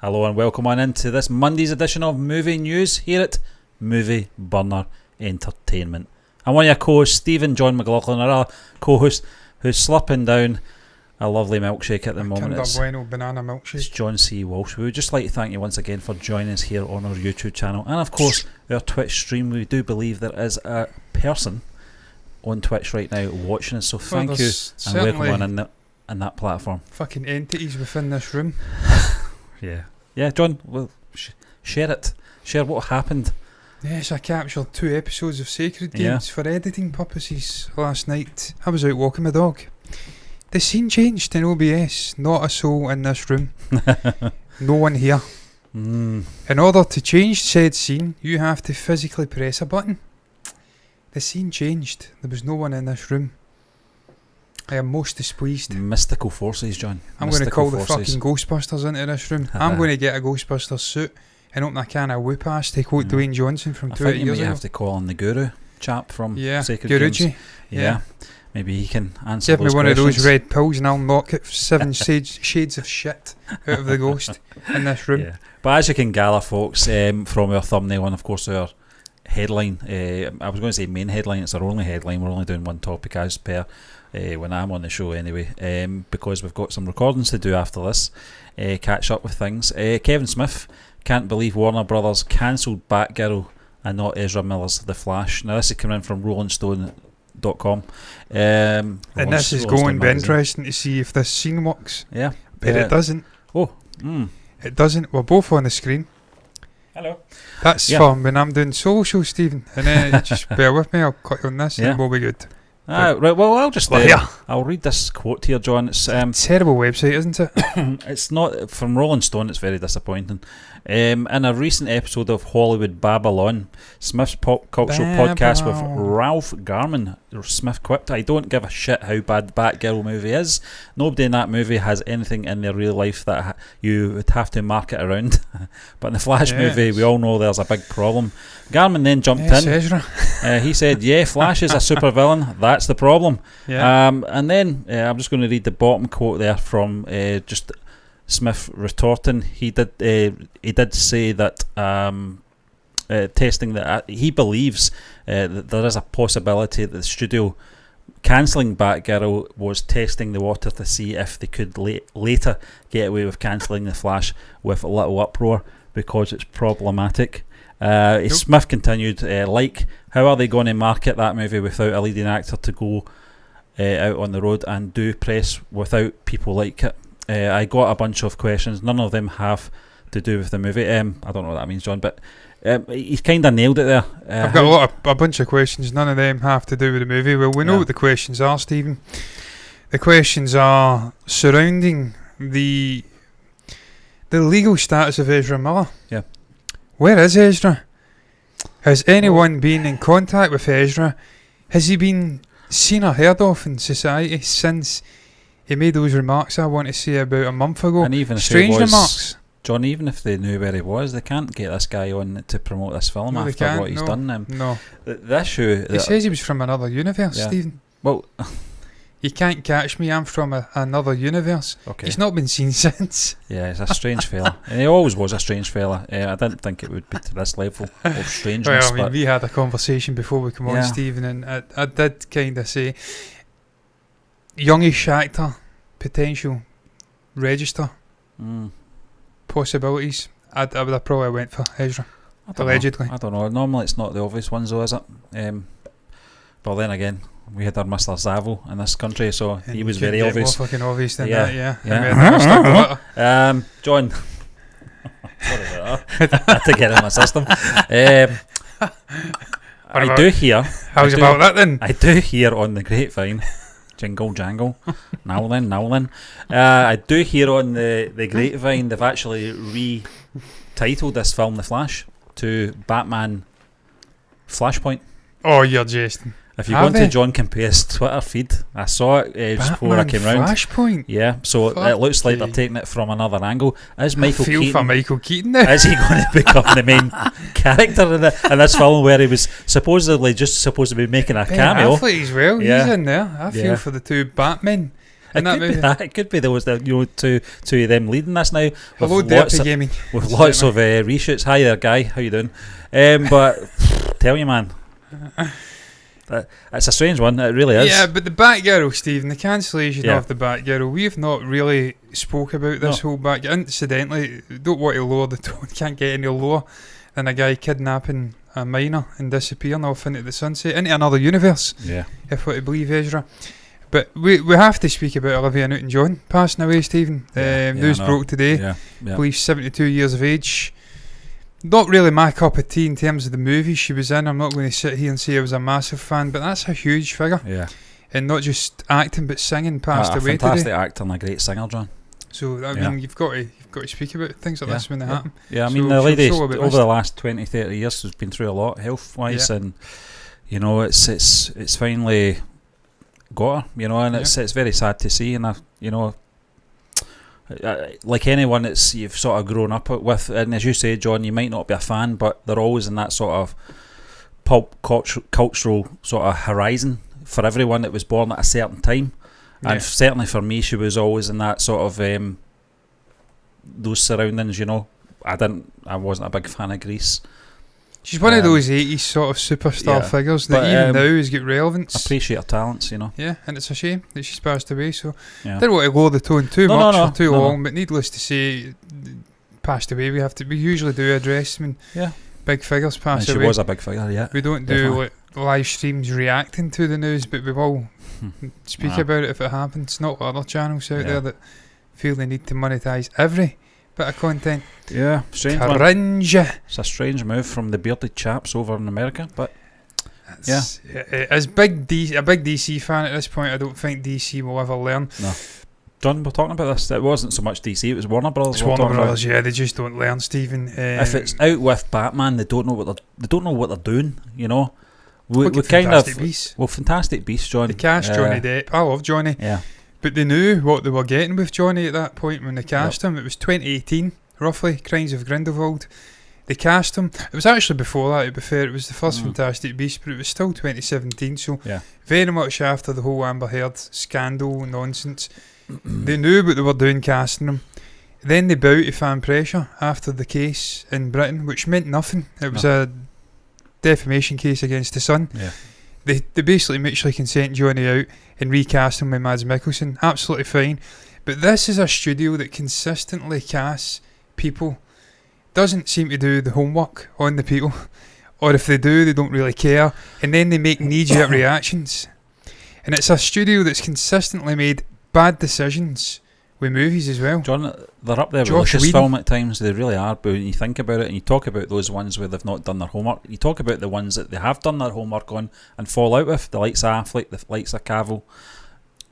Hello and welcome on into this Monday's edition of Movie News here at Movie Burner Entertainment. I'm one of your co-hosts, Stephen John McLaughlin, our co-host who's slurping down a lovely milkshake at the moment. Kinder Bueno banana milkshake. It's John C. Walsh. We would just like to thank you once again for joining us here on our YouTube channel and of course our Twitch stream. We do believe there is a person on Twitch right now watching us, so thank you and welcome on in that platform. Fucking entities within this room. Yeah, John, well, share it. Share what happened. Yes, I captured 2 episodes of Sacred Games for editing purposes last night. I was out walking my dog. The scene changed in OBS. Not a soul in this room. No one here. In order to change said scene, you have to physically press a button. The scene changed. There was no one in this room. I am most displeased. Mystical forces, John. I'm going to call the fucking Ghostbusters into this room. I'm going to get a Ghostbusters suit and open a can of whoop-ass to quote Dwayne Johnson from 20 years ago. I think you might have to call on the Guru chap from Sacred Guruji. Games. Yeah. Maybe he can answer Give those me one questions. of those red pills and I'll knock it 7 shades of shit out of the ghost in this room. Yeah. But as you can gather, folks, from our thumbnail and of course our headline, I was going to say main headline, it's our only headline. We're only doing one topic as per when I'm on the show anyway, because we've got some recordings to do after this, catch up with things. Kevin Smith can't believe Warner Brothers cancelled Batgirl and not Ezra Miller's The Flash. Now this is coming in from rollingstone.com, and this is going to be interesting to see if this scene works. Yeah, but it doesn't. It doesn't. We're both on the screen. Hello. That's fun when I'm doing solo show, Stephen, and then just bear with me, I'll click on this and we'll be good. Right, well, I'll just I'll read this quote here, John. It's a terrible website, isn't it? It's not from Rolling Stone. It's very disappointing. In a recent episode of Hollywood Babylon, Smith's pop cultural podcast with Ralph Garman, Smith quipped, "I don't give a shit how bad the Batgirl movie is. Nobody in that movie has anything in their real life that you would have to market around. But in the Flash movie, we all know there's a big problem." Garman then jumped in. Ezra. He said, Flash is a supervillain. That's the problem. And then I'm just going to read the bottom quote there from just Smith retorting. He did say that testing that he believes that there is a possibility that the studio cancelling Batgirl was testing the water to see if they could later get away with cancelling the Flash with a little uproar because it's problematic. Smith continued, how are they going to market that movie without a leading actor to go out on the road and do press without people like it? I got a bunch of questions. None of them have to do with the movie. I don't know what that means, John, but he's kind of nailed it there. I've got a bunch of questions. None of them have to do with the movie. Well, we know what the questions are, Stephen. The questions are surrounding the legal status of Ezra Miller. Yeah. Where is Ezra? Has anyone been in contact with Ezra? Has he been seen or heard of in society since he made those remarks I want to say about a month ago? And even if strange remarks. John, even if they knew where he was, they can't get this guy on to promote this film after what he's done. No. The issue... He says he was from another universe, Stephen. Well... You can't catch me, I'm from another universe. Okay. He's not been seen since. Yeah, he's a strange fella. And he always was a strange fella. I didn't think it would be to this level of strangeness. Well, we had a conversation before we come on, Stephen, and I did kind of say, youngish actor, potential, register, possibilities. I would have probably went for Ezra, allegedly. I don't know. Normally it's not the obvious ones though, is it? But then again, we had our Mr. Zavo in this country, so he was very obvious. More fucking obvious than that, John. Sorry about that. I had to get in my system. I do hear. How's about that then? I do hear on the grapevine. Jingle jangle. Now then. I do hear on the grapevine they've actually retitled this film The Flash to Batman Flashpoint. Oh, you're jesting. If you go into John Campea's Twitter feed, I saw it just before I came round. Flashpoint? Yeah, so it looks like they're taking it from another angle. Is Michael Keaton for Michael Keaton now. Is he going to become the main character in this film where he was supposedly just supposed to be making a cameo? Affleck as well, he's in there. I feel for the two Batmen. in that movie. It could be those two of them leading this now. Hello, Derpy Gaming. With lots of reshoots. Hi there, guy. How you doing? But tell you, man, it's a strange one. It really is. Yeah, but the Batgirl, Stephen, the cancellation of the Batgirl, we've not really spoke about this whole Batgirl. Incidentally, don't want to lower the tone. Can't get any lower than a guy kidnapping a minor and disappearing off into the sunset, into another universe. Yeah. If we're to believe Ezra. But we have to speak about Olivia Newton-John passing away, Stephen. News broke today. Yeah. I believe 72 years of age. Not really my cup of tea in terms of the movie she was in. I'm not going to sit here and say I was a massive fan, but that's a huge figure. Yeah. And not just acting but singing, passed away today. Fantastic actor and a great singer, John. So I mean, you've got to speak about things like this when they happen. Yeah, I mean, the lady over the last 20, 30 years has been through a lot health-wise, and it's finally got her, and it's very sad to see, and like anyone that you've sort of grown up with, and as you say, John, you might not be a fan, but they're always in that sort of pop cultural sort of horizon for everyone that was born at a certain time. And certainly for me, she was always in that sort of those surroundings. I wasn't a big fan of Grease. She's one of those 80s sort of superstar figures that even now has got relevance. Appreciate her talents, Yeah, and it's a shame that she's passed away. So didn't want to lower the tone too much for too long, but needless to say, passed away. We usually do address when big figures pass away. She was a big figure, yeah. We don't do live streams reacting to the news, but we will speak about it if it happens. Not other channels out there that feel they need to monetize every bit of content. Yeah, strange cringe. It's a strange move from the bearded chaps over in America, but as a big DC fan at this point, I don't think DC will ever learn. No. John, we're talking about this. It wasn't so much DC; it was Warner Brothers. It's Warner Brothers, they just don't learn, Stephen. If it's out with Batman, they don't know what they're doing. We kind Fantastic Beasts. Fantastic Beasts, John. They cast Johnny Depp. I love Johnny. Yeah. But they knew what they were getting with Johnny at that point when they cast him. It was 2018, roughly, Crimes of Grindelwald. They cast him. It was actually before that, to be fair. It was the first Fantastic Beast, but it was still 2017, so very much after the whole Amber Heard scandal nonsense. They knew what they were doing casting him. Then they bowed to fan pressure after the case in Britain, which meant nothing. It was a defamation case against the Sun. Yeah. They basically mutually consent Johnny out and recast him with Mads Mikkelsen. Absolutely fine. But this is a studio that consistently casts people, doesn't seem to do the homework on the people, or if they do, they don't really care, and then they make knee-jerk reactions. And it's a studio that's consistently made bad decisions with movies as well. John, they're up there with Lucasfilm at times. They really are. But when you think about it, and you talk about those ones where they've not done their homework, you talk about the ones that they have done their homework on and fall out with, the likes of Affleck, the likes of Cavill.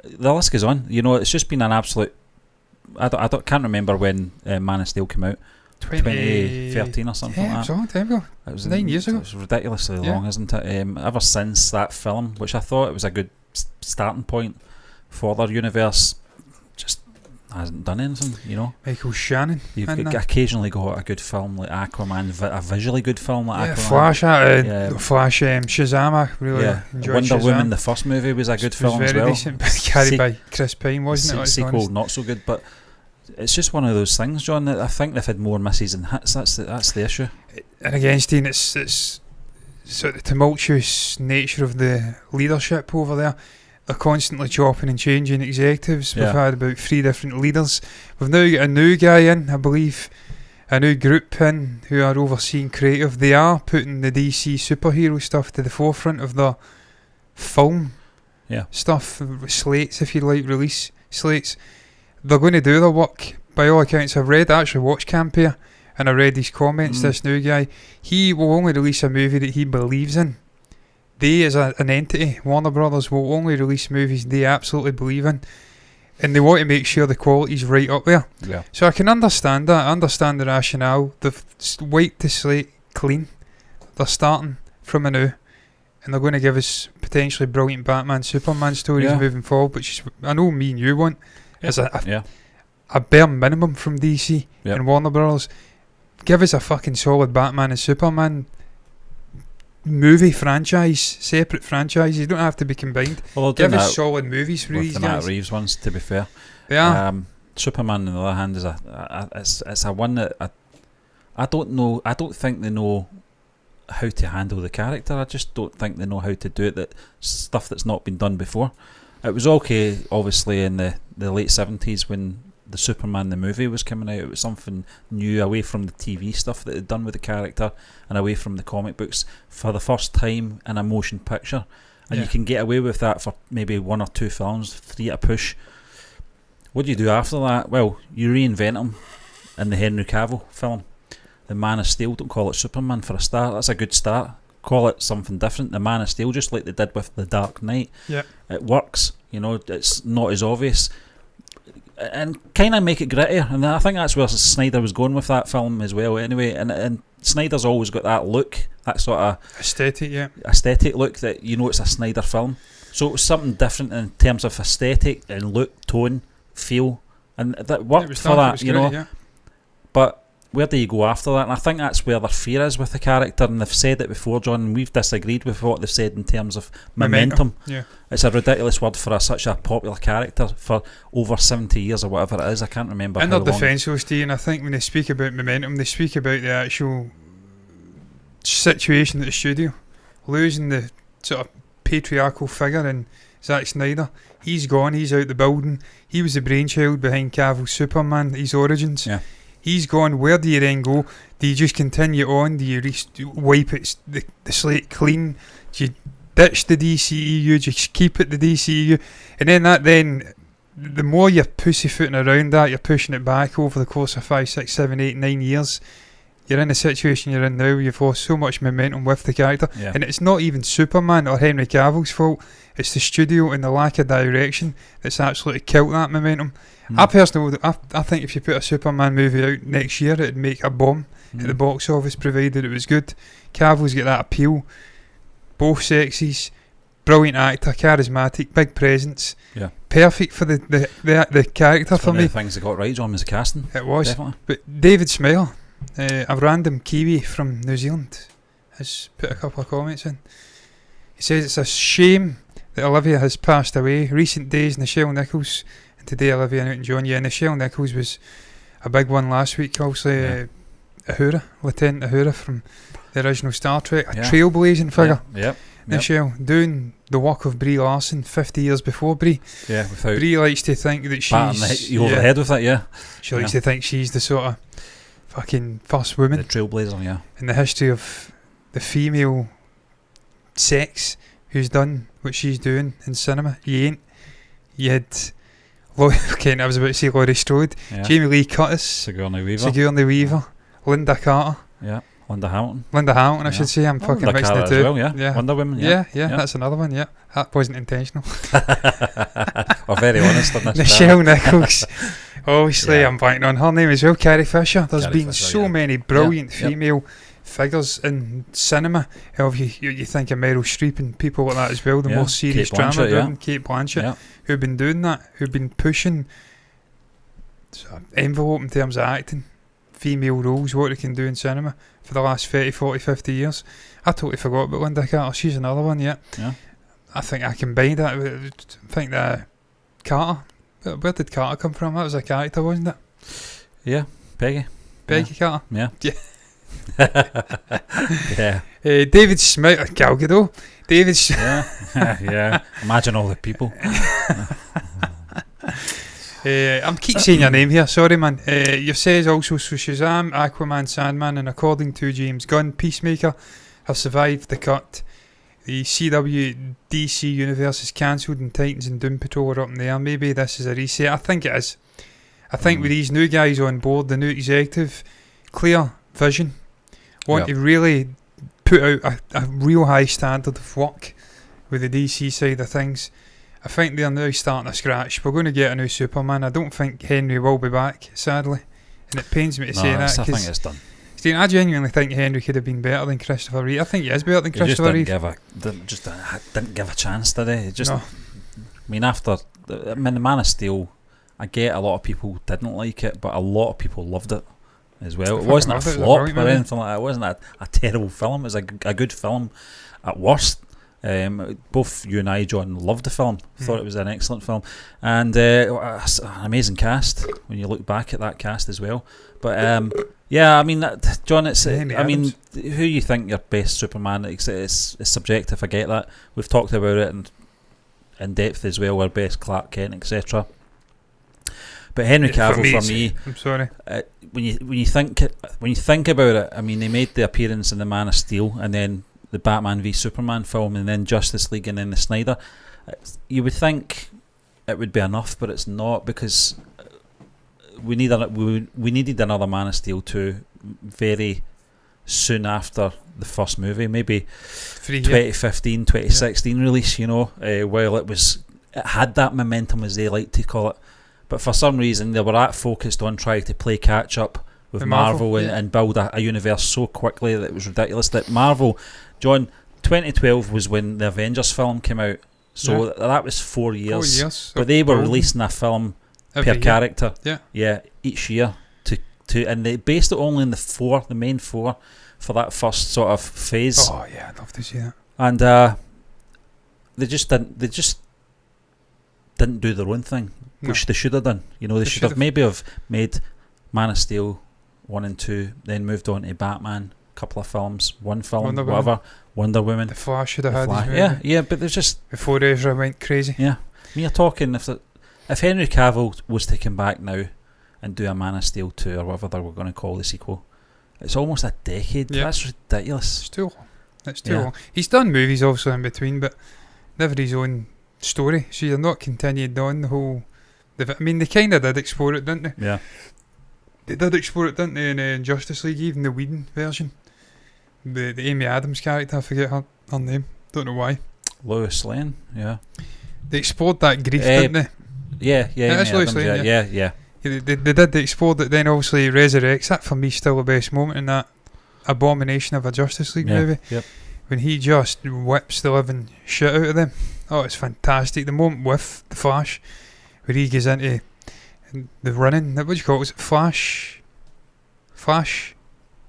The list goes on. It's just been an absolute. I can't remember when Man of Steel came out. 2013 or something like that. It was a long time ago. It was 9 years ago. It was ridiculously long, isn't it? Ever since that film, which I thought it was a good starting point for their universe, just hasn't done anything, Michael Shannon. You've occasionally got a good film like Aquaman, a visually good film like Aquaman. Flash, Shazam. I really enjoyed Wonder Shazam. Woman, the first movie, was a good film as well. Decent, carried by Chris Pine, wasn't it? Sequel, not so good, but it's just one of those things, John, that I think they've had more misses than hits. That's the issue. And again, Steen, it's sort of the tumultuous nature of the leadership over there. They're constantly chopping and changing executives. We've had about 3 different leaders. We've now got a new guy in, I believe, a new group in who are overseeing creative. They are putting the DC superhero stuff to the forefront of their film stuff, slates, if you like, release slates. They're going to do their work. By all accounts, I've actually watched Camp here, and I read his comments. This new guy, he will only release a movie that he believes in. They, as an entity, Warner Brothers, will only release movies they absolutely believe in, and they want to make sure the quality's right up there. Yeah. So I can understand that. I understand the rationale. They've wiped the slate clean. They're starting from anew, and they're going to give us potentially brilliant Batman, Superman stories moving forward, which I know me and you want as a bare minimum from DC and Warner Brothers. Give us a fucking solid Batman and Superman movie franchise, separate franchises. You don't have to be combined. Well, Give us solid movies for with these the guys. Matt Reeves ones, to be fair. Yeah. Superman, on the other hand, is it's a one that I don't know. I don't think they know how to handle the character. I just don't think they know how to do it. That stuff that's not been done before. It was okay, obviously, in the late 70s when the Superman the movie was coming out. It was something new, away from the TV stuff that they'd done with the character and away from the comic books for the first time in a motion picture. And you can get away with that for maybe 1 or 2 films, 3 at a push. What do you do after that? Well, you reinvent him in the Henry Cavill film, The Man of Steel. Don't call it Superman for a start. That's a good start. Call it something different, The Man of Steel, just like they did with The Dark Knight. Yeah, it works. You know, it's not as obvious, and kind of make it grittier. And I think that's where Snyder was going with that film as well. Anyway, and Snyder's always got that look, that sort of aesthetic look that you know it's a Snyder film. So it was something different in terms of aesthetic and look, tone, feel, and that worked for that. You know, yeah. But where do you go after that? And I think that's where their fear is with the character, and they've said it before, John, and we've disagreed with what they've said in terms of momentum. Yeah. It's a ridiculous word for such a popular character for over 70 years or whatever it is. I can't remember in how their long. defence, though, Steve, and I think when they speak about momentum, they speak about the actual situation at the studio, losing the sort of patriarchal figure in Zack Snyder. He's gone, he's out the building. He was the brainchild behind Cavill's Superman, his origins. Yeah. He's gone. Where do you then go? Do you just continue on? Do you wipe the slate clean? Do you ditch the DCEU? Do you just keep it the DCEU? And then the more you're pussyfooting around that, you're pushing it back over the course of 5, 6, 7, 8, 9 years. You're in the situation you're in now. You've lost so much momentum with the character, and it's not even Superman or Henry Cavill's fault. It's the studio and the lack of direction that's absolutely killed that momentum. I personally, I think if you put a Superman movie out next year, it'd make a bomb at the box office, provided it was good. Cavill's got that appeal. Both sexies, brilliant actor, charismatic, big presence. Yeah, perfect for the character. It's for one me, of the things they got right on was the casting. It was, definitely. But David Smile, a random Kiwi from New Zealand, has put a couple of comments in. He says it's a shame that Olivia has passed away. Recent days, Nichelle Nichols. Today, Olivia Newton-John. Yeah, Nichelle Nichols was a big one last week. Also, Uhura, Lieutenant Uhura from the original Star Trek, a trailblazing figure. Yep. Nichelle doing the work of Brie Larson 50 years before Brie. Yeah, without Brie likes to think that she's you over the head with it. Yeah, she likes to think she's the sort of fucking first woman, the trailblazer. Yeah, in the history of the female sex who's done what she's doing in cinema. You ain't. You had. Okay, I was about to say Laurie Strode, Jamie Lee Curtis, Sigourney Weaver, Linda Carter, Linda Hamilton, I should say. I'm fucking mixing the two. Well, yeah. Wonder Woman. Yeah, that's another one. Yeah, that wasn't intentional. We're very honest on this. Nichelle Nichols. Obviously, I'm banking on her name as well. Carrie Fisher. There's been so many brilliant female figures in cinema. You think of Meryl Streep and people like that as well. The more serious drama driven, Kate Blanchett, who've been doing that, who've been pushing sort of envelope in terms of acting, female roles, what they can do in cinema for the last 30, 40, 50 years. I totally forgot about Linda Carter. She's another one. I think I combined that. I think that Carter. Where did Carter come from? That was a character, wasn't it? Yeah, Peggy Carter. Yeah. David Smith, Gal Gadot. David. Yeah. Imagine all the people. I'm keep saying your name here. Sorry, man. You've said also so Shazam, Aquaman, Sandman, and according to James Gunn, Peacemaker have survived the cut. The CW DC universe is cancelled, and Titans and Doom Patrol are up in the air. Maybe this is a reset. I think it is. I think with these new guys on board, the new executive, clear vision, want to really put out a real high standard of work with the DC side of things. I think they're now starting to scratch. We're going to get a new Superman. I don't think Henry will be back, sadly, and it pains me to say that. I think it's done. Steve, I genuinely think Henry could have been better than Christopher Reeve. I think he is better than Christopher Reeve. Didn't give a chance, did he? No. I mean, the Man of Steel, I get a lot of people didn't like it, but a lot of people loved it. as well. It fucking wasn't a loved it. It was a flop brilliant or movie. anything like that. It wasn't a terrible film. It was a good film at worst. Both you and I, John, loved the film. Thought it was an excellent film, and an amazing cast when you look back at that cast as well. But yeah, I mean, John, it's Amy I mean, Adams. who you think your best Superman? It's subjective. I get that. We've talked about it in depth as well. Our best Clark Kent, etc. But Henry Cavill for me, I'm sorry. when you think about it, I mean, they made the appearance in the Man of Steel, and then the Batman v Superman film, and then Justice League, and then the Snyder. You would think it would be enough, but it's not, because we needed another Man of Steel 2 very soon after the first movie, maybe 2015, 2016 release. While it had that momentum, as they like to call it, but for some reason they were that focused on trying to play catch up with Marvel and build a universe so quickly that it was ridiculous. That Marvel, John, 2012 was when the Avengers film came out, so that was 4 years. 4 years. But they were releasing a film every per year. character, each year and they based it only in the main four for that first sort of phase. Oh yeah, I'd love to see that. And they just didn't do their own thing, which they should have done. They should have maybe made Man of Steel 1 and 2, then moved on to Batman, couple of films, one film, Wonder Woman. The Flash should have had his movie. Yeah, but there's just before Ezra went crazy. Yeah, you're talking if Henry Cavill was to come back now and do a Man of Steel 2 or whatever they were going to call the sequel, it's almost a decade. That's ridiculous. It's too long. It's too long. He's done movies also in between, but never his own story. So you're not continued on the whole. They kind of did explore it, didn't they? Yeah. They did explore it, didn't they, in Justice League, even the Whedon version. The Amy Adams character, I forget her name. Don't know why. Lois Lane, yeah. They explored that grief, didn't they? Yeah, That's Amy Lois Adams, Lane, yeah. They did. They explored it. Then obviously resurrects. That for me still the best moment in that abomination of a Justice League movie. Yep. When he just whips the living shit out of them. Oh, it's fantastic. The moment with the Flash, where he goes into the running. What do you call it? Was it Flash?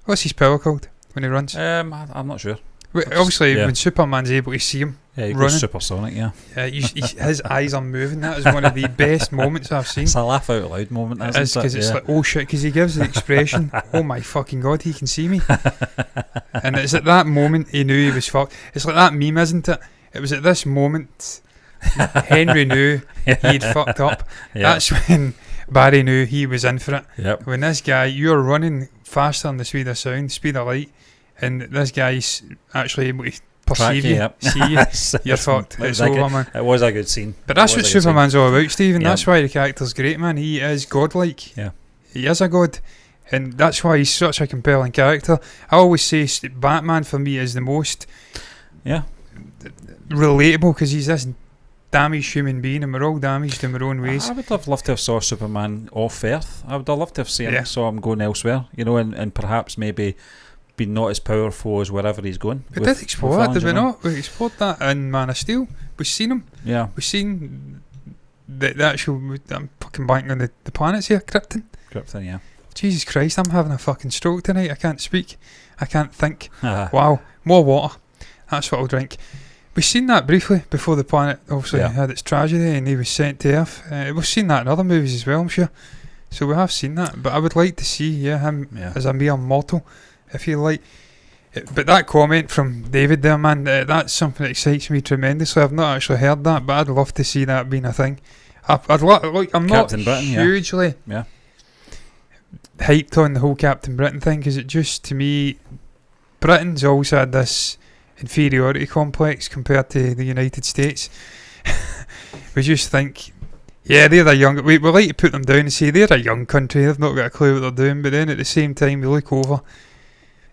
What's his power called when he runs? I'm not sure. Obviously, when Superman's able to see him, he running, goes supersonic. his eyes are moving. That is one of the best moments I've seen. It's a laugh out loud moment. It is, because it's like, oh shit, because he gives the expression, oh my fucking god, he can see me. And it's at that moment he knew he was fucked. It's like that meme, isn't it? It was at this moment Henry knew he'd fucked up. That's when Barry knew he was in for it. When this guy, you're running faster than the speed of sound, speed of light, and this guy's actually able to perceive you, see you, you're fucked. It's over, man. It was a good scene. But that's what Superman's all about, Stephen. That's why the character's great, man. He is godlike. Yeah. He is a god. And that's why he's such a compelling character. I always say Batman for me is the most relatable, because he's this damaged human being, and we're all damaged in our own ways. I would have loved to have saw Superman off Earth. I would have loved to have seen him, saw him going elsewhere, and perhaps maybe been not as powerful as wherever he's going. We did explore that, did we not? We explored that in Man of Steel. We've seen him. Yeah. We've seen the actual. I'm fucking blanking on the planets here. Krypton, yeah. Jesus Christ, I'm having a fucking stroke tonight. I can't speak. I can't think. Wow. More water. That's what I'll drink. We've seen that briefly before the planet obviously had its tragedy and he was sent to Earth. We've seen that in other movies as well, I'm sure. So we have seen that. But I would like to see him as a mere mortal, if you like. But that comment from David there, man, that's something that excites me tremendously. I've not actually heard that, but I'd love to see that being a thing. I'm Captain not Britain, hugely hyped on the whole Captain Britain thing, because it just, to me, Britain's always had this inferiority complex compared to the United States. We just think, they're the young. We like to put them down and say they're a young country, they've not got a clue what they're doing, but then at the same time we look over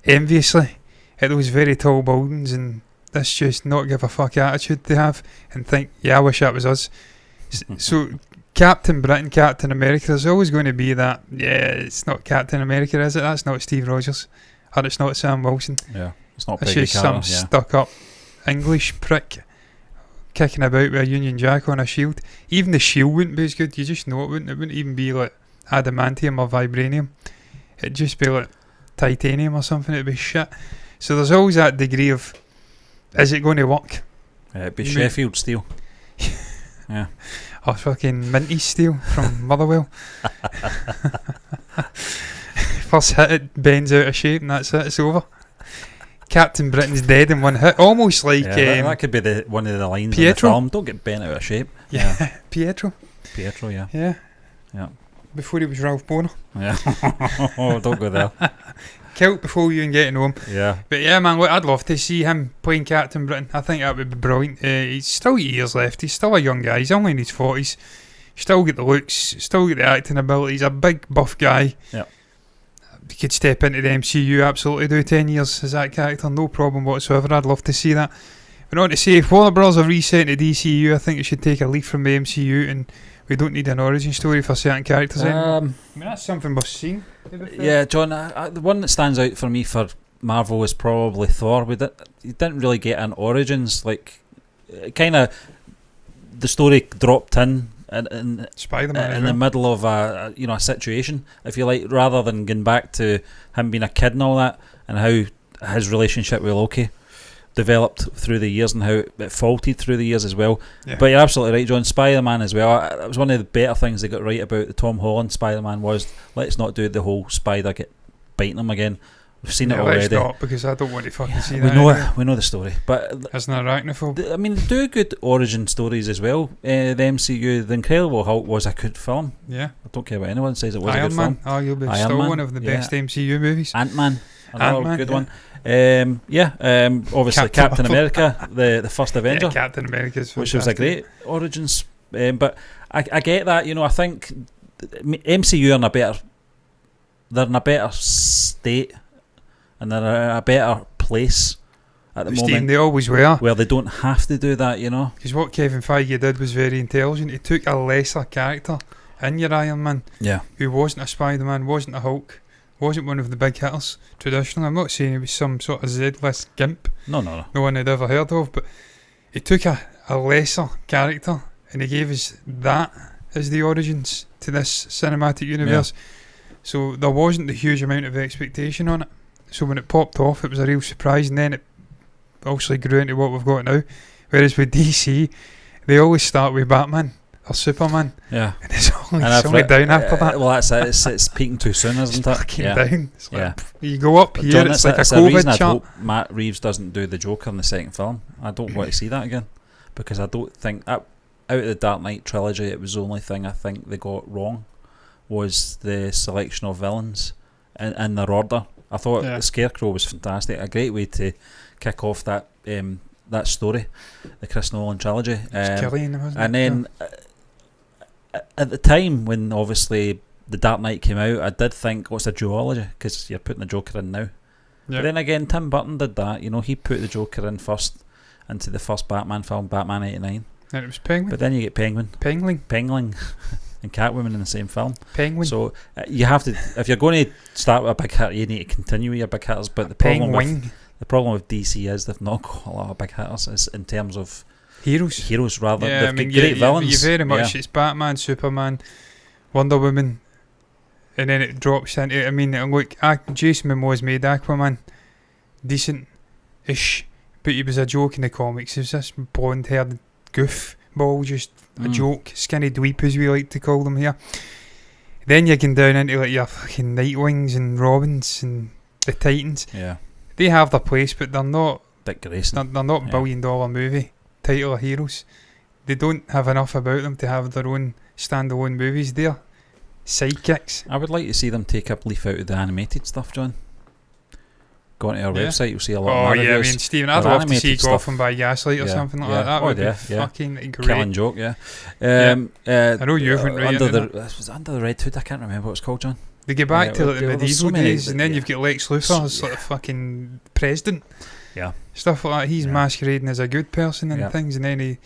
enviously at those very tall buildings and this just not give a fuck attitude they have, and think, I wish that was us. So Captain Britain, Captain America, there's always going to be that, it's not Captain America, is it? That's not Steve Rogers, or it's not Sam Wilson. It's not It's Peggy just Carter, some stuck up English prick kicking about with a Union Jack on a shield. Even the shield wouldn't be as good. You just know it wouldn't. It wouldn't even be like adamantium or vibranium. it'd just be like titanium or something. It'd be shit. So there's always that degree of, is it going to work? It'd be Sheffield steel. Yeah. Or fucking minty steel from Motherwell. First hit, it bends out of shape, and that's it. It's over. Captain Britain's dead in one hit. Almost like that could be one of the lines Pietro. in the film. Don't get bent out of shape. Yeah. Pietro. Yeah. Yeah. Before he was Ralph Boner. Yeah. Oh, don't go there. Killed before you even get to know him. Yeah. But yeah, man, look, I'd love to see him playing Captain Britain. I think that would be brilliant. He's still got years left. He's still a young guy. He's only in his 40s. Still got the looks. Still got the acting ability. He's a big, buff guy. Yeah. He could step into the MCU, absolutely do 10 years as that character. No problem whatsoever. I'd love to see that. But on to say, if Warner Bros. Are resetting the DCU, I think it should take a leaf from the MCU, and we don't need an origin story for certain characters anymore. I mean, that's something we've seen. Yeah, John, the one that stands out for me for Marvel is probably Thor. You didn't really get an origins, like, kind of the story dropped in Spider-Man in the middle of a situation, if you like, rather than going back to him being a kid and all that, and how his relationship with Loki developed through the years and how it faltered through the years as well. Yeah. But you're absolutely right, John. Spider-Man as well. That was one of the better things they got right about the Tom Holland Spider-Man was, let's not do the whole spider get biting him again. We've seen it already. Let's not, because I don't want to fucking see that. We know the story, but isn't that arachnophobe? I mean, they do good origin stories as well. The MCU, The Incredible Hulk was a good film. Yeah, I don't care what anyone says. It was Iron a good Man, film. arguably Iron still Man, one of the best MCU movies. Ant-Man, another good one. Obviously Captain America, the first Avenger. Yeah, Captain America's which was a great origins. But I get that. I think MCU are they're in a better state. And they're in a better place at the moment. They always were. Where they don't have to do that, Because what Kevin Feige did was very intelligent. He took a lesser character in your Iron Man, who wasn't a Spider-Man, wasn't a Hulk, wasn't one of the big hitters traditionally. I'm not saying he was some sort of Z-list gimp. No. No one had ever heard of, but he took a lesser character and he gave us that as the origins to this cinematic universe. Yeah. So there wasn't a huge amount of expectation on it. So when it popped off, it was a real surprise, and then it obviously grew into what we've got now. Whereas with DC, they always start with Batman or Superman. Yeah. And it's only down after that. Well, that's it. It's peaking too soon, isn't it? Fucking down. It's like, you go up here, John, it's like a COVID chart. I hope Matt Reeves doesn't do the Joker in the second film. I don't want to see that again, because I don't think out of the Dark Knight trilogy, it was the only thing I think they got wrong was the selection of villains in their order. I thought the Scarecrow was fantastic, a great way to kick off that story, the Chris Nolan trilogy. And then at the time when obviously the Dark Knight came out, I did think, what's a duology? Because you're putting the Joker in now. Yep. But then again, Tim Burton did that. He put the Joker in first into the first Batman film, Batman '89. And it was Penguin. But then you get Penguin. Penguin. And Catwoman in the same film. Penguin. So you have to, if you're going to start with a big hitter, you need to continue with your big hitters. But the problem with DC is they've not got a lot of big hitters. It's in terms of heroes rather. They've got great villains. You very much. It's Batman, Superman, Wonder Woman, and then it drops into. I mean, look, Jason Momoa's made Aquaman decent-ish, but he was a joke in the comics. He was this blonde-haired goofball, just a joke, skinny dweep as we like to call them here. Then you can down into like your fucking Nightwings and Robins and the Titans. Yeah, they have their place, but they're not Dick Grayson. They're not $1 billion movie title of heroes. They don't have enough about them to have their own standalone movies. They're sidekicks. I would like to see them take a leaf out of the animated stuff, John. Go onto our website, you'll see a lot more reviews. I mean, Stephen, I'd love to see Gotham by Gaslight or something like that. That would be fucking great. Killing joke, I know you've been right under the Red Hood. I can't remember what it's called, John. They get back to like the medieval days, and then you've got Lex Luthor as like a fucking president. Yeah, stuff like that. He's masquerading as a good person and things, and then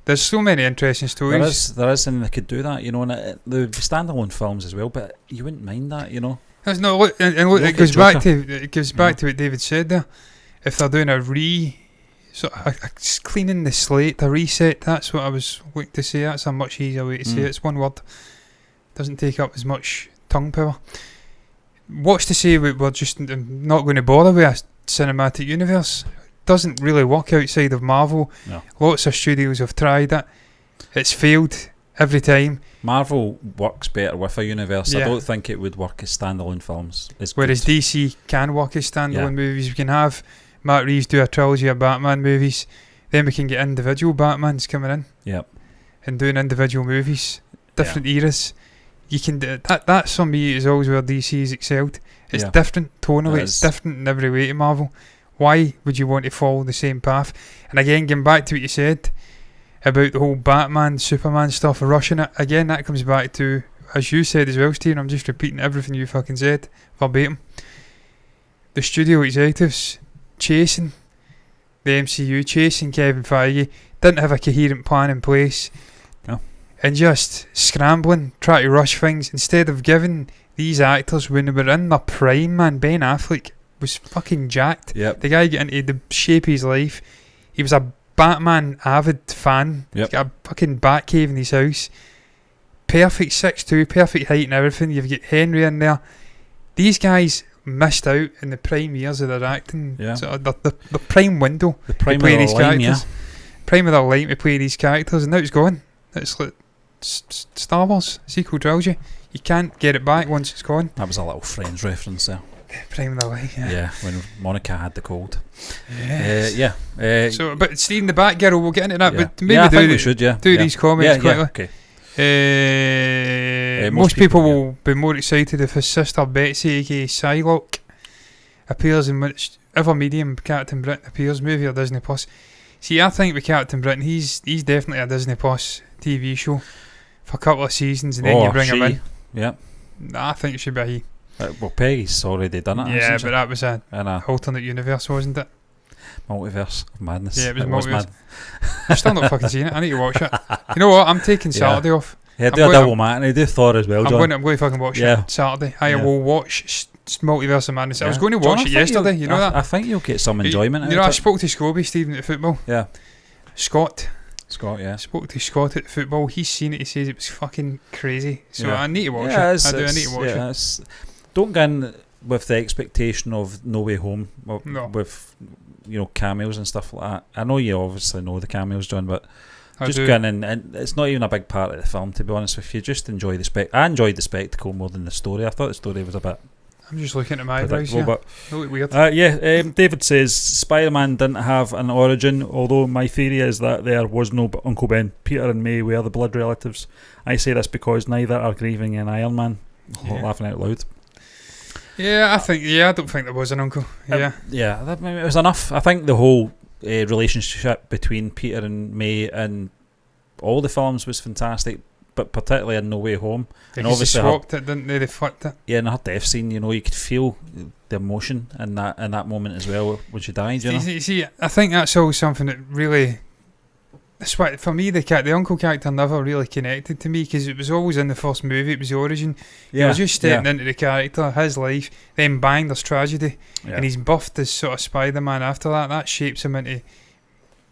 there's so many interesting stories. There is, and they could do that, and the standalone films as well. But you wouldn't mind that, That's not look, and look, it goes back to what David said there. If they're doing a cleaning the slate, a reset, that's what I was looking to say. That's a much easier way to say it. It's one word. Doesn't take up as much tongue power. what's to say we're just not going to bother with a cinematic universe? Doesn't really work outside of Marvel. No. Lots of studios have tried it. It's failed every time. Marvel works better with a universe. I Yeah. don't think it would work as standalone films. Whereas good. DC can work as standalone Yeah. movies. We can have Matt Reeves do a trilogy of Batman movies. Then we can get individual Batmans coming in. Yep. And doing individual movies. Different eras. You can do that. That's for me is always where DC's excelled. It's different tonally. It's different in every way to Marvel. Why would you want to follow the same path? And again, getting back to what you said about the whole Batman, Superman stuff, rushing it. Again, that comes back to, as you said as well, Stephen, I'm just repeating everything you fucking said verbatim. The studio executives chasing the MCU, chasing Kevin Feige, didn't have a coherent plan in place. No. And just scrambling, trying to rush things instead of giving these actors when they were in their prime, man. Ben Affleck was fucking jacked. Yep. The guy got into the shape of his life. He was a Batman avid fan. Yep. He's got a fucking bat cave in his house. Perfect 6'2", perfect height and everything. You've got Henry in there. These guys missed out in the prime years of their acting. Yeah. So the prime window The prime to play of these the line, characters. Prime of their line to play these characters, and now it's gone. It's like Star Wars sequel trilogy. You can't get it back once it's gone. That was a little Friends reference there. Prime of the line, Yeah, when Monica had the cold. Yes. So, but Stephen, the Batgirl, we'll get into that. Yeah. But maybe I think we should. Yeah. do these comments quickly. Okay. Most people yeah. will be more excited if his sister Betsy, aka Psylocke, appears in whichever medium Captain Britain appears, movie or Disney Plus. See, I think with Captain Britain, he's definitely a Disney Plus TV show for a couple of seasons, and then you bring him in. Yeah. I think it should be he. Well, Peggy's already done it. Yeah, hasn't but she? that was a In a alternate universe, wasn't it? multiverse of madness. Yeah, it was multiverse. mad. I've still not fucking seen it. I need to watch it. You know what? I'm taking Saturday off. Yeah, I'm do a going double matinee. Do Thor as well, John. I'm going to fucking watch Yeah. it Saturday. I Yeah. will watch Multiverse of Madness. I was Yeah. going to John, watch I it think yesterday. you'll- You know that? I think you'll get some enjoyment out You know, I of it. spoke to Scobie, Stephen, at football. Yeah. Scott. Yeah. I spoke to Scott at football. He's seen it. He says it was fucking crazy. So Yeah. I need to watch it. Yeah, I need to watch it. it. Don't go in with the expectation of No Way Home No. with cameos and stuff like that. I know you obviously know the cameos, John, but I just do. go in and it's not even a big part of the film, to be honest with you. Just enjoy the I enjoyed the spectacle more than the story. I thought the story was a bit I'm just looking at my eyebrows predictable, here. but They look weird. David says Spider-Man didn't have an origin, although my theory is that there was no Uncle Ben. Peter and May were the blood relatives. I say this because neither are grieving in Iron Man. Yeah. Laughing out loud. Yeah, I don't think there was an uncle. Yeah. It was enough. I think the whole relationship between Peter and May in all the films was fantastic, but particularly in No Way Home. They And obviously swapped it, didn't they? They flipped it. Yeah, in her death scene, you could feel the emotion in that moment as well when she died. You see, I think that's always something that really. That's why for me the uncle character never really connected to me, because it was always in the first movie. It was the origin. You were just stepping into the character, his life, then bang, there's tragedy, and he's buffed as sort of Spider-Man after that. That shapes him into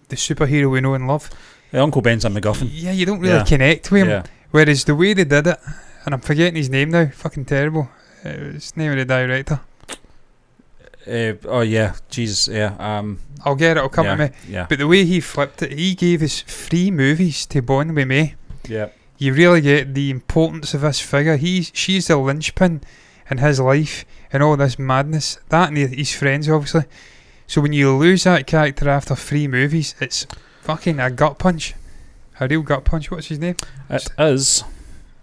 the superhero we know and love. Uncle Ben's a MacGuffin. Yeah, you don't really connect with him. Yeah. Whereas the way they did it, and I'm forgetting his name now, fucking terrible. It's the name of the director. I'll get it, it'll come to me. Yeah. But the way he flipped it, he gave us 3 movies to bond with May. Yeah. You really get the importance of this figure. She's the linchpin in his life and all this madness. That and his friends, obviously. So when you lose that character after 3 movies, it's fucking a gut punch. A real gut punch. What's his name? It is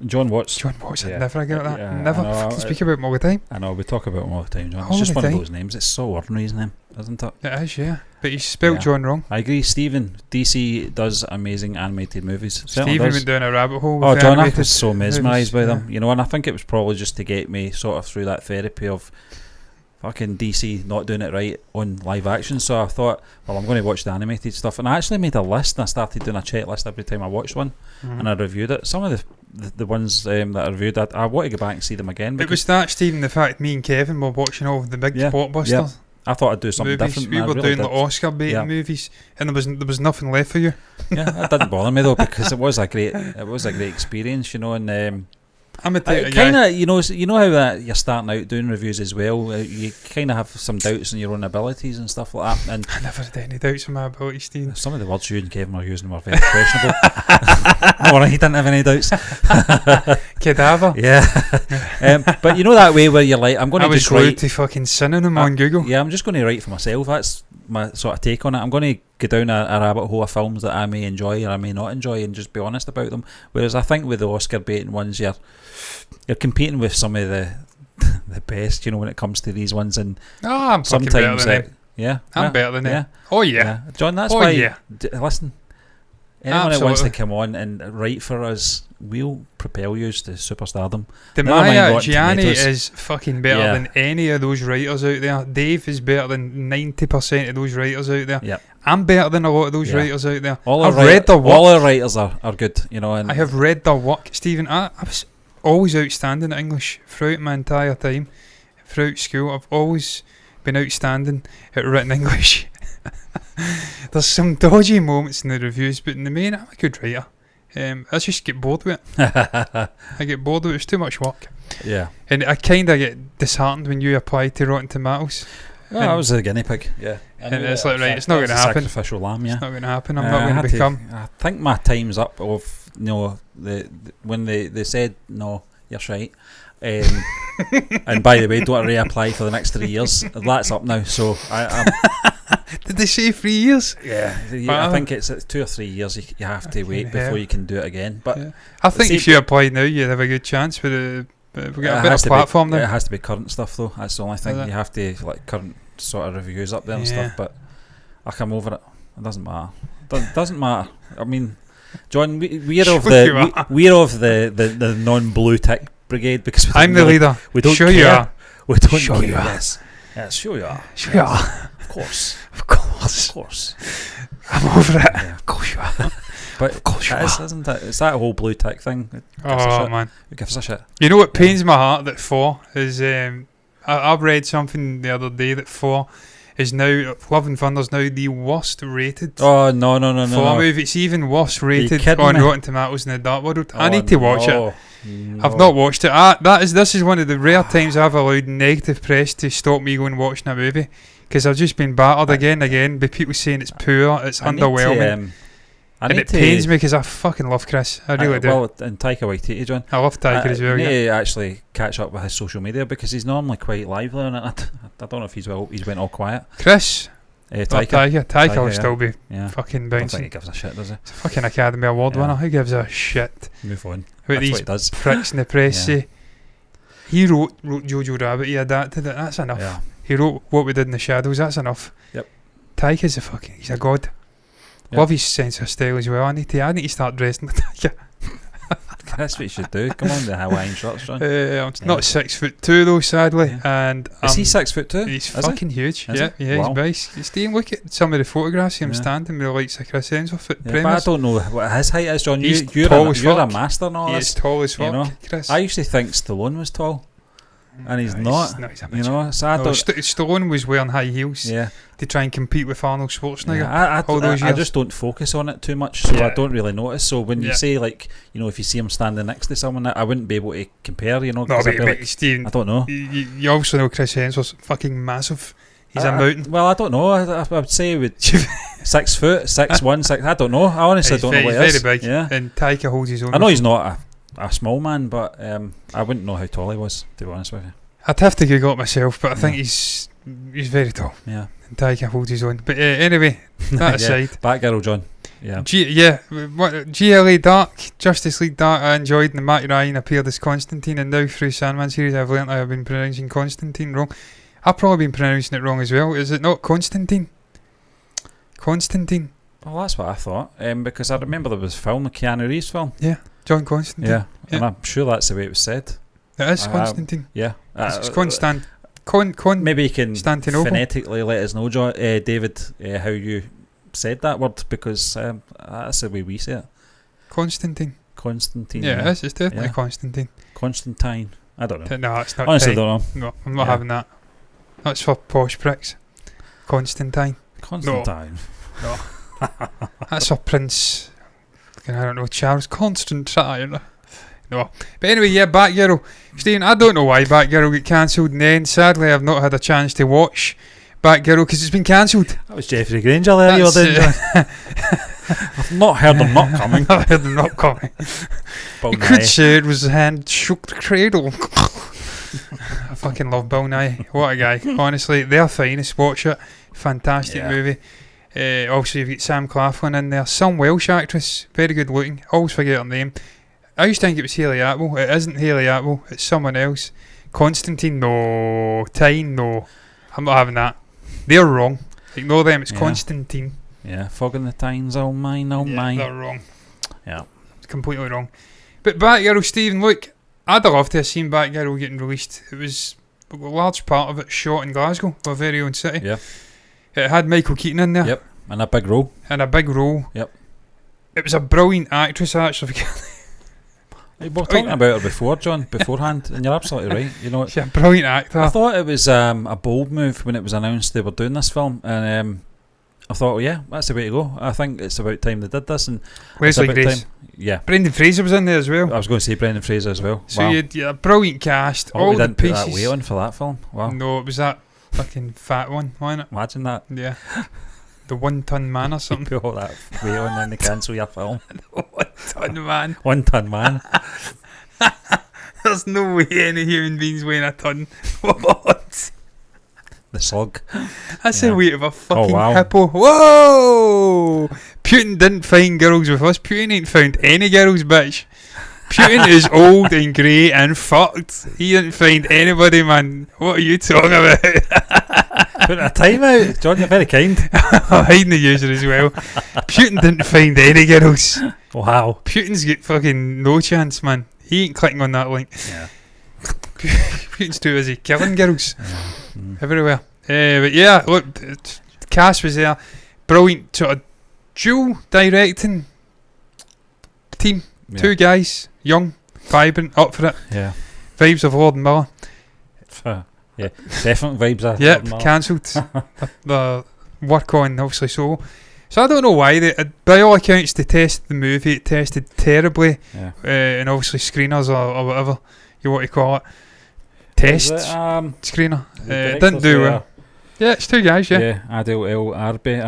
John Watts. John Watts. Yeah. Never get that. Yeah, Never. I know, Speak about him all the time. I know, we talk about him all the time, John. All It's just the one of time. those names. It's so ordinary, his name, isn't it? It is, yeah. But he's spelled Yeah. John wrong. I agree, Stephen. DC does amazing animated movies. Certainly Stephen does. went down a rabbit hole. Oh, with John, I animated was so mesmerised by movies, them. And I think it was probably just to get me sort of through that therapy of fucking DC not doing it right on live action. So I thought, well, I'm going to watch the animated stuff. And I actually made a list, and I started doing a checklist every time I watched one, and I reviewed it. Some of the ones that I reviewed, I want to go back and see them again. It was that, Stephen, the fact me and Kevin were watching all of the big blockbusters. I thought I'd do something movies. different. We and I were really doing did. the Oscar baiting movies, and there was nothing left for you. Yeah, that didn't bother me though, because it was a great experience, and I'm a type of kind guy. of, you know how that you're starting out doing reviews as well. You kind of have some doubts on your own abilities and stuff like that. And I never had any doubts on my ability, Stephen. some of the words you and Kevin were using were very questionable. No, he didn't have any doubts. Cadaver. Yeah. But you know that way where you're like, I'm going I to was just glued write. to fucking synonym on Google. Yeah, I'm just going to write for myself. That's my sort of take on it. I'm going to go down a rabbit hole of films that I may enjoy or I may not enjoy and just be honest about them. Whereas I think with the Oscar baiting ones, you're competing with some of the best, when it comes to these ones. And I'm fucking better than them. yeah, I'm better than them. Oh yeah. John, that's Oh why. yeah. Listen, anyone that wants to Absolutely. come on and write for us, we'll propel you to superstardom. The Never mind Maya Rotten Gianni Tomatoes. is fucking better Yeah. than any of those writers out there. Dave is better than 90% of those writers out there. Yep. I'm better than a lot of those Yeah. writers out there. All I've our read their work. all our writers are good, And I have read their work, Stephen. I was always outstanding at English throughout my entire time. Throughout school, I've always been outstanding at written English. There's some dodgy moments in the reviews, but in the main, I'm a good writer. I just get bored with it. I get bored with it. It's too much work. Yeah. And I kind of get disheartened when you apply to Rotten Tomatoes. Oh, I was a guinea pig. Yeah. And it's like, right, it's not going to happen. Sacrificial lamb. Yeah. It's not going to happen. I'm I not going had to become. I think my time's up. Of when they said no, you're shite. And by the way, don't reapply for the next 3 years. That's up now. So I'm Did they say 3 years? yeah. I think it's 2 or 3 years. You have to wait before hell. you can do it again. But Yeah. I think see, if you applied now, you'd have a good chance with a. We've it got a has better to platform It now. has to be current stuff though. That's the only thing. Is it? You have to like current sort of reviews up there and Yeah. stuff. But I come over it. It doesn't matter. Doesn't matter. I mean, John, we're of Sure the you are. we're of the non-blue tick brigade because I'm the leader. We don't Sure care. you are. We don't Sure care. you are. Yes. Yes, sure you are. Sure you are. Of course. Of course. Of course. I'm over it. Yeah. Of course you are. But Of course you it is, are. isn't it? It's that whole blue tick thing. Who gives a Oh shit? man. Who gives a shit? You know what pains my heart that 4 is I've read something the other day that 4 is now Love and Thunder's now the worst rated Oh no 4 movie. It's even worse rated kidding on me? Rotten Tomatoes in the Dark World. I Oh, need to watch it. no. I've not watched it. This is one of the rare times I've allowed negative press to stop me going watching a movie because I've just been battered again and again by people saying it's poor, it's I need to, underwhelming, I and need it pains me because I fucking love Chris. I really do. Well, and Taika Waititi, John. I love Tiger as well. I need Yeah. to actually catch up with his social media because he's normally quite lively on it. I don't know if he's went all quiet. Chris, Taika. Taika will yeah. still be Yeah. fucking I don't think he bouncing. gives a shit, does he? It's a fucking Academy Award Yeah. winner. Who gives a shit Move on. what That's these what he does. pricks in the press Yeah. say? He wrote Jojo Rabbit. He adapted it. That's enough. Yeah. He wrote What We Did in the Shadows. That's enough. Yep. Taika's he's a god. Yep. Love his sense of style as well. I need to start dressing like Taika. That's what you should do. Come on, the Hawaiian shirts, John. I'm Yeah. not 6'2" though, sadly, Yeah. and Is he 6'2"? he's Is he? fucking huge. Is Yeah, he? yeah, Wow. he's big. Steve, look at some of the photographs of him Yeah. standing with the likes of Chris Hemsworth at Yeah, but I premiers. don't know what his height is, John. He's You're tall as a fuck. master in all He this. is tall as you fuck, know. Chris. I used to think Stallone was tall, and he's No, not. no, he's a You midget. know, so I No, don't. Stallone was wearing high heels Yeah, to try and compete with Arnold Schwarzenegger. yeah. all those I years. just don't focus on it too much, so Yeah. I don't really notice. So when you Yeah. say like, if you see him standing next to someone, I wouldn't be able to compare. No, 'cause I'd but, be like, Stephen, I don't know. you also know Chris Hemsworth's fucking massive. He's a mountain. Well, I don't know. I would say with 6 foot, 6'1", 6. I don't know. I honestly He's don't very, know what it is. very big. Yeah, And Taika holds his own. I know he's not a small man, but I wouldn't know how tall he was, to be honest with you. I'd have to Google it myself, but I think Yeah. he's very tall. Yeah. And Taika holds his own. But anyway, that aside. Batgirl, John. Yeah. GLA Dark, Justice League Dark, I enjoyed, and Matt Ryan appeared as Constantine, and now through Sandman series I've learnt I have been pronouncing Constantine wrong. I've probably been pronouncing it wrong as well. Is it not Constantine? Constantine? Well, that's what I thought. Because I remember there was a film, a Keanu Reeves film. John Constantine? Yeah. And Yeah. I'm sure that's the way it was said. It is Constantine. Yeah. It's Constant. Maybe you can Constantinople. phonetically let us know, John, David, how you said that word, because that's the way we say it. Constantine. Constantine. Yeah, it's definitely Yeah. Constantine. Constantine. I don't know. No, it's not. Honestly, time. don't know. No, I'm not Yeah. having that. That's for posh pricks. Constantine. Constantine. That's for Prince. I don't know, Charles Constantine. No. But anyway, yeah, Batgirl. Stephen, I don't know why Batgirl got cancelled in the end. Sadly, I've not had a chance to watch Batgirl because it's been cancelled. That was Jeffrey Granger there, you were doing. I've not heard them not coming. I've heard them not coming. You could say it was his hand shook the cradle. I fucking love Bill Nye. What a guy. Honestly, their finest. Watch it. Fantastic movie. Also, you've got Sam Claflin in there. Some Welsh actress. Very good looking. Always forget her name. I used to think it was Hayley Atwell. It isn't Hayley Atwell. It's someone else. Constantine, no. Tyne, no. I'm not having that. They're wrong. Ignore them. It's Constantine. Yeah, fogging the Tynes, oh mine, oh mine. They're wrong. Yeah. It's completely wrong. But Batgirl, Stephen, look, I'd have loved to have seen Batgirl getting released. It was a large part of it shot in Glasgow, our very own city. Yeah. It had Michael Keaton in there. Yep, and a big role. Yep. It was a brilliant actress, actually. We were talking about her before, John, beforehand, and you're absolutely right. You know, she's a brilliant actor. I thought it was a bold move when it was announced they were doing this film, and I thought, well, yeah, that's the way to go. I think it's about time they did this. And Leslie Grace. Yeah. Brendan Fraser was in there as well. I was going to say Brendan Fraser as well. So you had a brilliant cast. Oh, all we the didn't pieces. put that weight on for that film. Wow. No, it was that fucking fat one, wasn't it? Imagine that. Yeah. The 1 ton man or something. You put all that weight on and they cancel your film. 1 ton man. 1 ton man. There's no way any human beings weighing a ton. What? The slug. That's the weight of a fucking wow. hippo. Whoa! Putin didn't find girls with us. Putin ain't found any girls, bitch. Putin is old and grey and fucked. He didn't find anybody, man. What are you talking about? Putting a time out. John, you're very kind. I'm hiding the user as well. Putin didn't find any girls. Wow. Putin's got fucking no chance, man. He ain't clicking on that link. Yeah. Putin's too busy killing girls everywhere. But yeah, look, the cast was there. Brilliant sort of dual directing team. Yeah. 2 guys, young, vibrant, up for it. Yeah. Vibes of Lord and Miller. Yeah, definite vibes of Yep, cancelled. the work on obviously so I don't know why by all accounts they tested the movie, it tested terribly. Yeah. And obviously screeners or whatever you want to call it. Test screener. It didn't do well. Yeah, it's 2 guys, yeah. Adil El Arbi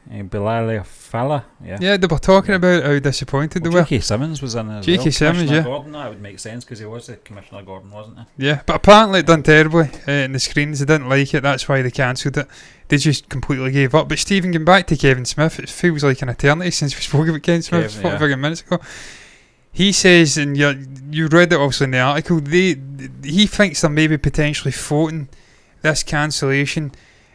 and Bilal Fala. Yeah, they were talking about how disappointed they were. J.K. Simmons was in it as J.K. well. Simmons, Commissioner yeah. Gordon, that would make sense because he was the Commissioner Gordon, wasn't he? Yeah, but apparently it done terribly in the screens. They didn't like it, that's why they cancelled it. They just completely gave up. But Stephen, getting back to Kevin Smith, it feels like an eternity since we spoke about Kevin Smith 45 minutes ago. He says, and you read it also in the article, he thinks they're maybe potentially floating this cancellation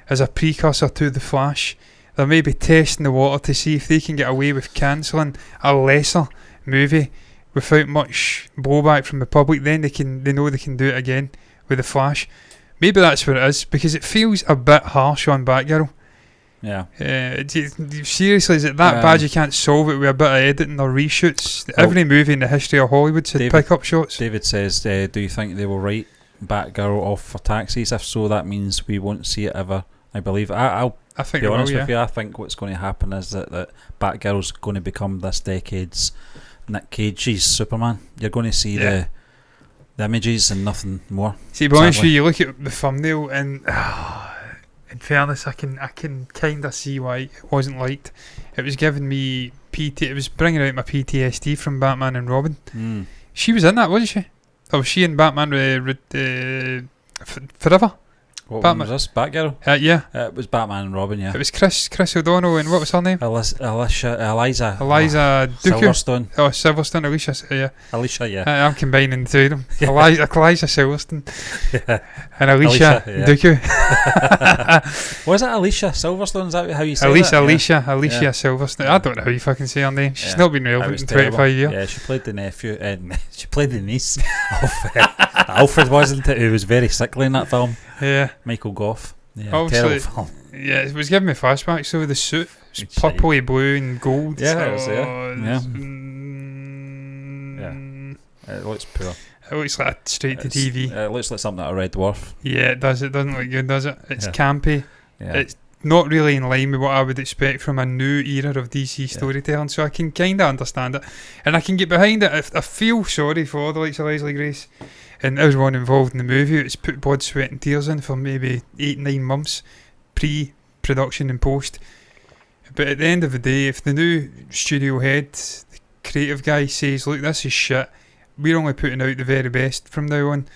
as a precursor to The Flash. They're maybe testing the water to see if they can get away with cancelling a lesser movie without much blowback from the public. Then they know they can do it again with The Flash. Maybe that's what it is, because it feels a bit harsh on Batgirl. Yeah. Seriously, is it that bad you can't solve it with a bit of editing or reshoots? Every movie in the history of Hollywood should pick up shots. David says, do you think they will write Batgirl off for taxis? If so, that means we won't see it ever. I believe. I think be honest with you. I think what's going to happen is that Batgirl's going to become this decade's Nick Cage's Superman. You're going to see the images and nothing more. See, to be honest with you, look at the thumbnail and in fairness, I can kind of see why it wasn't liked. It was giving me it was bringing out my PTSD from Batman and Robin. She was in that, wasn't she? Or was she in Batman Forever? What Batman was this? Batgirl? Yeah. It was Batman and Robin, yeah. It was Chris O'Donnell and what was her name? Eliza Duku. Silverstone. Oh, Silverstone, Alicia, yeah. Alicia, yeah. I'm combining the two of them. Eliza Silverstone. Yeah. And Alicia Duku. Was it Alicia Silverstone? Is that how you say it? Alicia Silverstone. I don't know how you fucking say her name. She's not been relevant in 25 years. Yeah, she played the nephew. She played the niece of Alfred, wasn't it? Who was very sickly in that film. Yeah. Michael Gough. Yeah, obviously, terrible film. Yeah, it was giving me flashbacks. So the suit was purpley blue and gold. Yeah, it was it looks poor. It looks like a straight to TV. It looks like something out of Red Dwarf. Yeah, it does. It doesn't look good, does it? It's campy. Yeah. not really in line with what I would expect from a new era of DC storytelling, so I can kind of understand it, and I can get behind it. I feel sorry for the likes of Leslie Grace and everyone involved in the movie. It's put blood, sweat and tears in for maybe 8-9 months pre-production and post, but at the end of the day, if the new studio head, the creative guy, says, look, this is shit, we're only putting out the very best from now on,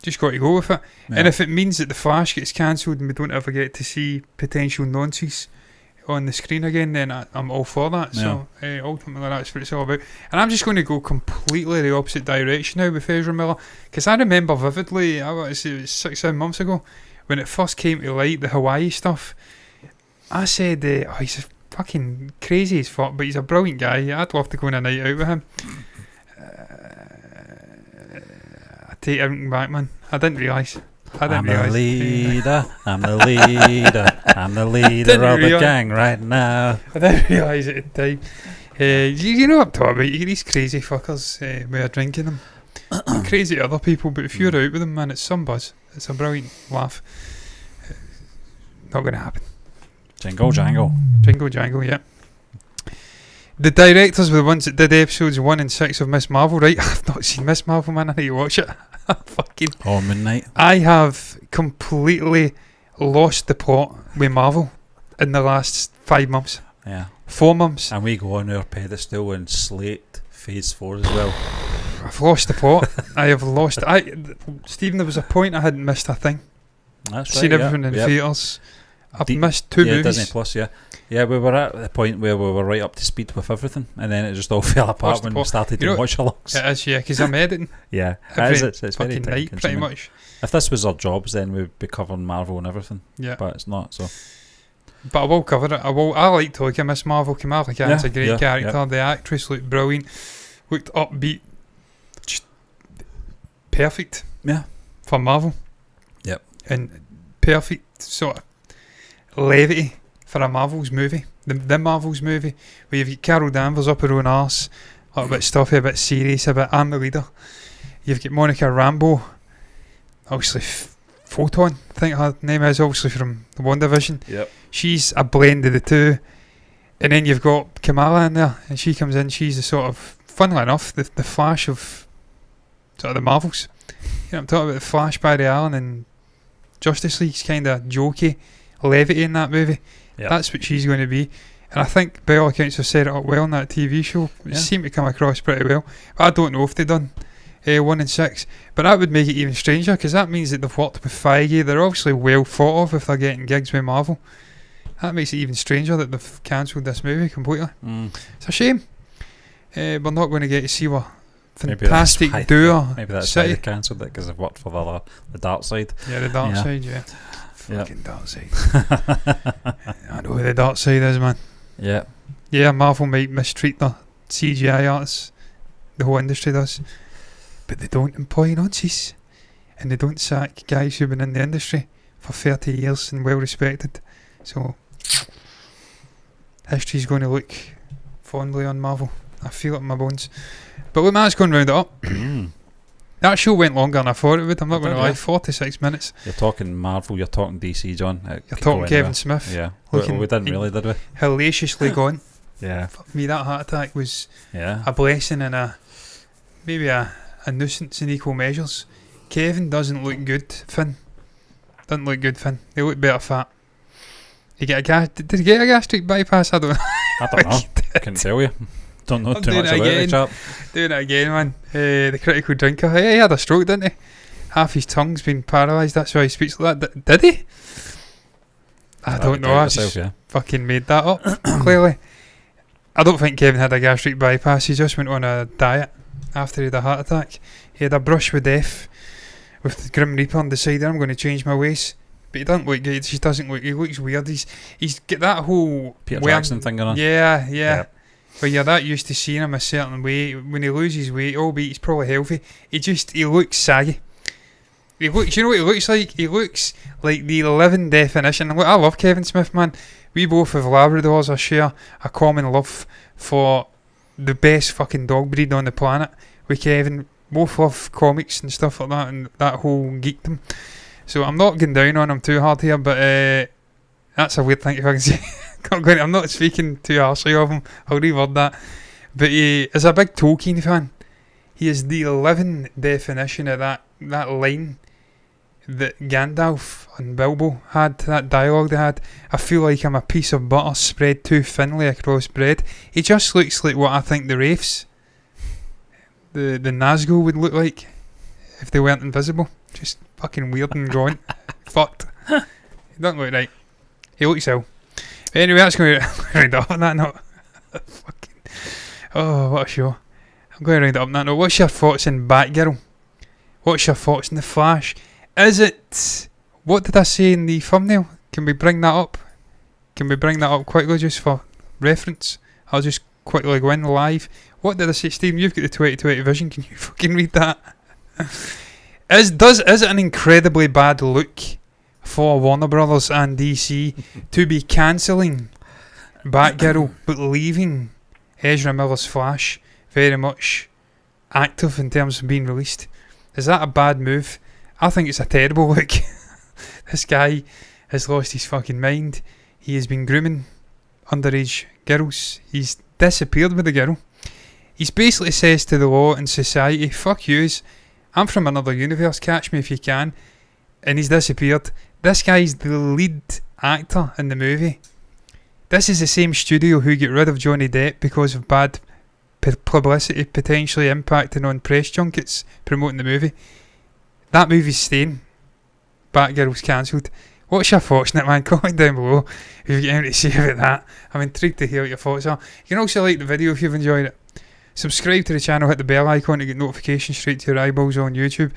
just got to go with it. And if it means that The Flash gets cancelled and we don't ever get to see potential nonsense on the screen again, then I'm all for that. So ultimately that's what it's all about. And I'm just going to go completely the opposite direction now with Ezra Miller, because I remember vividly, I want to say it was 6-7 months ago, when it first came to light, the Hawaii stuff, I said, he's fucking crazy as fuck, but he's a brilliant guy. I'd love to go on a night out with him. I take everything back, man. I didn't realise. I'm the leader of the gang right now. I didn't realise it at the time. You know what I'm talking about. You get these crazy fuckers when you're drinking them. Crazy to other people, but if you're out with them, man, it's some buzz. It's a brilliant laugh. Not going to happen. Jingle jangle. Jingle jangle, yeah. The directors were the ones that did episodes 1 and 6 of Miss Marvel, right? I've not seen Miss Marvel, man. I need to watch it. Midnight. I have completely lost the plot with Marvel in the last 5 months. Yeah. 4 months. And we go on our pedestal and slate Phase 4 as well. I've lost the plot. I have lost. Stephen, there was a point I hadn't missed a thing. That's Seen right. everything in theatres. I've missed 2 movies. Disney Plus, yeah, we were at the point where we were right up to speed with everything, and then it just all fell apart when we started to watch alongs. It is, yeah, because I'm editing. Yeah, it's very night, pretty much. If this was our jobs, then we'd be covering Marvel and everything. Yeah, but it's not. So, but I will cover it. I like talking Miss Marvel. Kamala Khan's a great character. Yeah. The actress looked brilliant, looked upbeat, just perfect. Yeah, for Marvel. Yep, and perfect sort of levity for a Marvel's movie, the Marvel's movie, where you've got Carol Danvers up her own arse, a bit stuffy, a bit serious, a bit I'm the leader. You've got Monica Rambeau, obviously Photon, I think her name is, obviously from the WandaVision. Yep. She's a blend of the two. And then you've got Kamala in there, and she comes in, she's the sort of, funnily enough, the Flash of sort of the Marvels. You know, I'm talking about the Flash, Barry Allen, and Justice League's kind of jokey levity in that movie. Yep. That's what she's going to be, and I think by all accounts have set it up well in that TV show. It seemed to come across pretty well, but I don't know if they've done 1 and 6, but that would make it even stranger, because that means that they've worked with Feige. They're obviously well thought of if they're getting gigs with Marvel. That makes it even stranger that they've cancelled this movie completely. It's a shame. We're not going to get to see what fantastic duo. Maybe that's why they cancelled it, because they've worked for the dark side. Yeah, the dark side, yeah. Fucking dark side. I know who the dark side is, man. Yeah. Yeah, Marvel might mistreat the CGI artists. The whole industry does. But they don't employ nonsense. And they don't sack guys who've been in the industry for 30 years and well respected. So, history's going to look fondly on Marvel. I feel it in my bones. But look, man, it's going round it up. That show went longer than I thought it would. I'm not going to lie. 46 minutes. You're talking Marvel, you're talking DC, John. You're talking Kevin Smith. Yeah. We didn't really, did we? Hellaciously gone. Yeah. For me, that heart attack was a blessing and maybe a nuisance in equal measures. Kevin doesn't look good, Finn. Doesn't look good, Finn. They look better fat. Did he get a gastric bypass? I don't know. I couldn't tell you. Don't know too much about the chap. Doing it again, man. The critical drinker. He had a stroke, didn't he? Half his tongue's been paralysed. That's why he speaks like that. Did he? I don't know. I just fucking made that up. Clearly. I don't think Kevin had a gastric bypass. He just went on a diet after he had a heart attack. He had a brush with death with the Grim Reaper and decided, I'm going to change my ways. But he doesn't look good. He just doesn't look. He looks weird. He's got that whole Peter Jackson thing going on. Yeah. But you're that used to seeing him a certain way. When he loses weight, albeit he's probably healthy, he looks saggy. He looks. You know what he looks like? He looks like the living definition. Look, I love Kevin Smith, man. We both have Labradors. I share a common love for the best fucking dog breed on the planet. With Kevin, both love comics and stuff like that, and that whole geekdom. So I'm not going down on him too hard here, but That's a weird thing to fucking say. I'm not speaking too harshly of him. I'll reword that. But he is a big Tolkien fan. He is the living definition of that line that Gandalf and Bilbo had, that dialogue they had. I feel like I'm a piece of butter spread too thinly across bread. He just looks like what I think the Wraiths, the Nazgul would look like if they weren't invisible. Just fucking weird and gaunt. Fucked. He doesn't look right. He looks ill. But anyway, that's going to round up on that note. Fucking, oh, what a show. I'm going to round up on that note. What's your thoughts in Batgirl? What's your thoughts in The Flash? Is it... What did I say in the thumbnail? Can we bring that up? Can we bring that up quickly just for reference? I'll just quickly go in live. What did I say, Stephen? You've got the 2020 vision. Can you fucking read that? Is it an incredibly bad look for Warner Brothers and DC to be cancelling Batgirl but leaving Ezra Miller's Flash very much active in terms of being released? Is that a bad move? I think it's a terrible look. This guy has lost his fucking mind. He has been grooming underage girls. He's disappeared with the girl. He's basically says to the law and society, fuck yous, I'm from another universe, catch me if you can. And he's disappeared. This guy's the lead actor in the movie. This is the same studio who get rid of Johnny Depp because of bad publicity potentially impacting on press junkets promoting the movie. That movie's staying. Batgirl's cancelled. What's your thoughts on it, man? Comment down below if you've got anything to say about that. I'm intrigued to hear what your thoughts are. You can also like the video if you've enjoyed it. Subscribe to the channel, hit the bell icon to get notifications straight to your eyeballs on YouTube.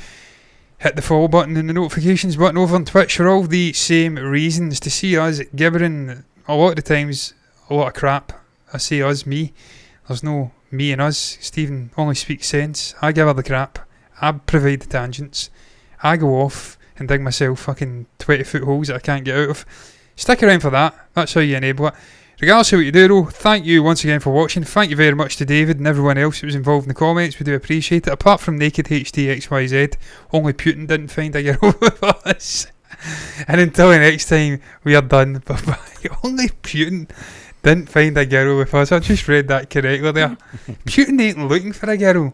Hit the follow button and the notifications button over on Twitch for all the same reasons. To see us gibbering a lot of the times, a lot of crap. I say us, me. There's no me and us. Stephen only speaks sense. I give her the crap. I provide the tangents. I go off and dig myself fucking 20-foot holes that I can't get out of. Stick around for that. That's how you enable it. Regardless of what you do though, thank you once again for watching. Thank you very much to David and everyone else that was involved in the comments. We do appreciate it. Apart from Naked HDXYZ, only Putin didn't find a girl with us. And until the next time, we are done. Bye bye. Only Putin didn't find a girl with us. I just read that correctly there. Putin ain't looking for a girl.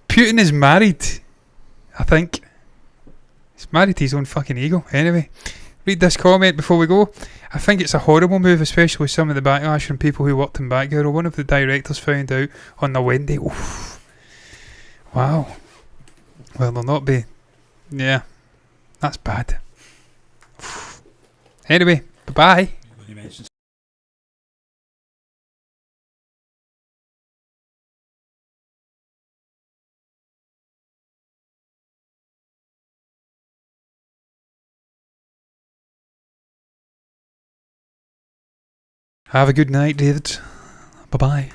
Putin is married, I think. He's married to his own fucking ego. Anyway, read this comment before we go. I think it's a horrible move, especially with some of the backlash from people who worked in Batgirl. One of the directors found out on the Wendy. Oof. Wow. Well, they'll not be... Yeah. That's bad. Oof. Anyway, bye-bye. Have a good night, David. Bye-bye.